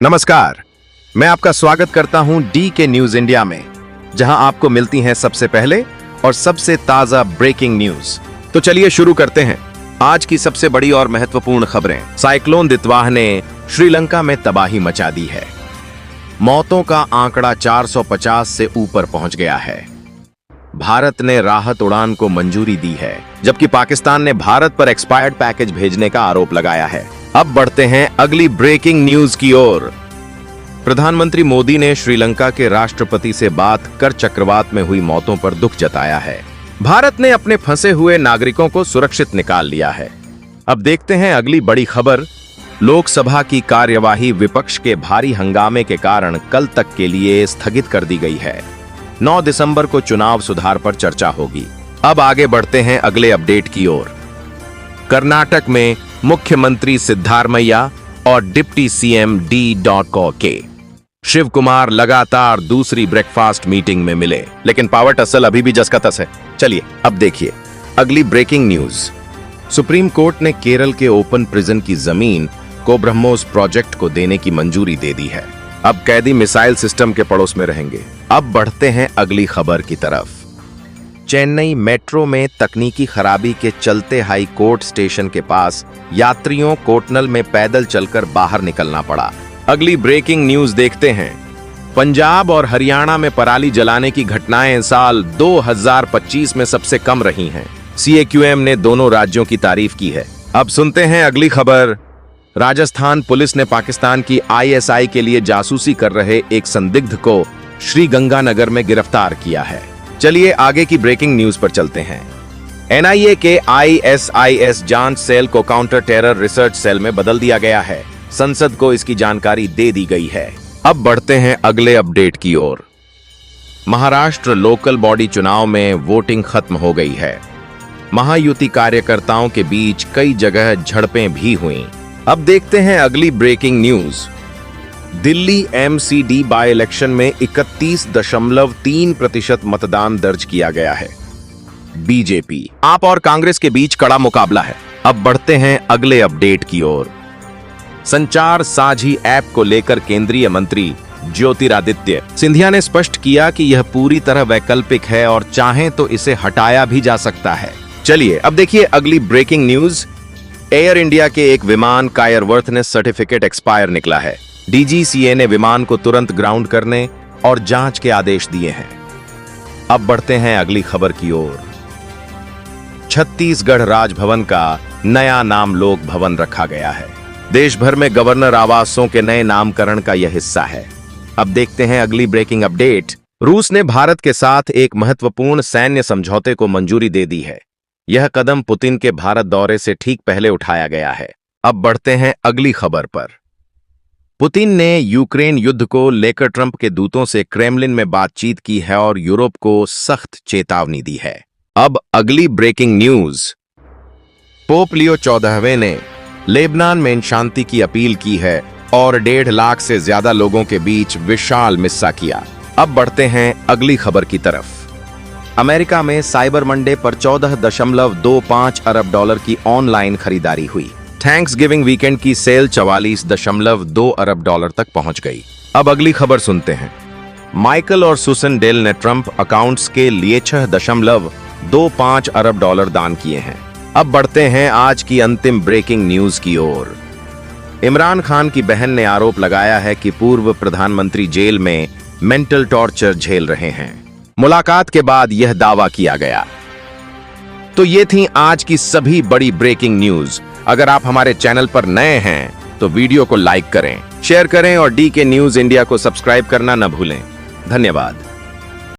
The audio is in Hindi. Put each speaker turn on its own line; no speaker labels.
नमस्कार, मैं आपका स्वागत करता हूं डी के न्यूज इंडिया में, जहां आपको मिलती हैं सबसे पहले और सबसे ताजा ब्रेकिंग न्यूज। तो चलिए शुरू करते हैं आज की सबसे बड़ी और महत्वपूर्ण खबरें। साइक्लोन दितवाह ने श्रीलंका में तबाही मचा दी है। मौतों का आंकड़ा 450 से ऊपर पहुंच गया है। भारत ने राहत उड़ान को मंजूरी दी है, जबकि पाकिस्तान ने भारत पर एक्सपायर्ड पैकेज भेजने का आरोप लगाया है। अब बढ़ते हैं अगली ब्रेकिंग न्यूज की ओर। प्रधानमंत्री मोदी ने श्रीलंका के राष्ट्रपति से बात कर चक्रवात में हुई मौतों पर दुख जताया है। भारत ने अपने फंसे हुए नागरिकों को सुरक्षित निकाल लिया है। अब देखते हैं अगली बड़ी खबर। लोकसभा की कार्यवाही विपक्ष के भारी हंगामे के कारण कल तक के लिए स्थगित कर दी गई है। 9 दिसंबर को चुनाव सुधार पर चर्चा होगी। अब आगे बढ़ते हैं अगले अपडेट की ओर। कर्नाटक में मुख्यमंत्री सिद्धारमैया और deputy CM D. Shiv Kumar लगातार दूसरी ब्रेकफास्ट मीटिंग में मिले, लेकिन पावर टसल अभी भी जस का तस है। चलिए अब देखिए अगली ब्रेकिंग न्यूज। सुप्रीम कोर्ट ने केरल के ओपन प्रिजन की जमीन को ब्रह्मोस प्रोजेक्ट को देने की मंजूरी दे दी है। अब कैदी मिसाइल सिस्टम के पड़ोस में रहेंगे। अब बढ़ते हैं अगली खबर की तरफ। चेन्नई मेट्रो में तकनीकी खराबी के चलते हाई कोर्ट स्टेशन के पास यात्रियों को टनल में पैदल चलकर बाहर निकलना पड़ा। अगली ब्रेकिंग न्यूज देखते हैं। पंजाब और हरियाणा में पराली जलाने की घटनाएं साल 2025 में सबसे कम रही हैं। CAQM ने दोनों राज्यों की तारीफ की है। अब सुनते हैं अगली खबर। राजस्थान पुलिस ने पाकिस्तान की ISI के लिए जासूसी कर रहे एक संदिग्ध को श्रीगंगानगर में गिरफ्तार किया है। चलिए आगे की ब्रेकिंग न्यूज पर चलते हैं। NIA के ISIS जांच सेल को काउंटर टेरर रिसर्च सेल में बदल दिया गया है। संसद को इसकी जानकारी दे दी गई है। अब बढ़ते हैं अगले अपडेट की ओर। महाराष्ट्र लोकल बॉडी चुनाव में वोटिंग खत्म हो गई है। महायुति कार्यकर्ताओं के बीच कई जगह झड़पें भी हुईं। अब देखते हैं अगली breaking news. Delhi MCD by election में 31.3% मतदान दर्ज किया गया है। बीजेपी, आप और कांग्रेस के बीच कड़ा मुकाबला है। अब बढ़ते हैं अगले अपडेट की ओर। संचार साझी ऐप को लेकर केंद्रीय मंत्री ज्योतिरादित्य सिंधिया ने स्पष्ट किया कि यह पूरी तरह वैकल्पिक है और चाहें तो इसे हटाया भी जा सकता है। चलिए अब देखिए अगली ब्रेकिंग न्यूज। एयर इंडिया के एक विमान का एयरवर्थनेस सर्टिफिकेट एक्सपायर निकला है। DGCA ने विमान को तुरंत ग्राउंड करने और जांच के आदेश दिए हैं। अब बढ़ते हैं अगली खबर की ओर। छत्तीसगढ़ राजभवन का नया नाम लोक भवन रखा गया है। देश भर में गवर्नर आवासों के नए नामकरण का यह हिस्सा है। अब देखते हैं अगली ब्रेकिंग अपडेट। रूस ने भारत के साथ एक महत्वपूर्ण सैन्य समझौते को मंजूरी दे दी है। यह कदम पुतिन के भारत दौरे से ठीक पहले उठाया गया है। अब बढ़ते हैं अगली खबर पर। पुतिन ने यूक्रेन युद्ध को लेकर ट्रंप के दूतों से क्रेमलिन में बातचीत की है और यूरोप को सख्त चेतावनी दी है। अब अगली ब्रेकिंग न्यूज। पोप लियो 14वें ने लेबनान में शांति की अपील की है और 1.5 लाख से ज्यादा लोगों के बीच विशाल मिस्सा किया। अब बढ़ते हैं अगली खबर की तरफ। अमेरिका में साइबर मंडे पर $14.25 अरब की ऑनलाइन खरीदारी हुई। थैंक्स गिविंग वीकेंड की सेल $44.2 अरब तक पहुंच गई। अब अगली खबर सुनते हैं। माइकल और सुसन डेल ने ट्रंप अकाउंट्स के लिए $6.25 अरब दान किए हैं। अब बढ़ते हैं आज की अंतिम ब्रेकिंग न्यूज की ओर। इमरान खान की बहन ने आरोप लगाया है कि पूर्व प्रधानमंत्री जेल में मेंटल टॉर्चर झेल रहे हैं। मुलाकात के बाद यह दावा किया गया। तो ये थी आज की सभी बड़ी ब्रेकिंग न्यूज। अगर आप हमारे चैनल पर नए हैं तो वीडियो को लाइक करें, शेयर करें और डी के न्यूज इंडिया को सब्सक्राइब करना न भूलें। धन्यवाद।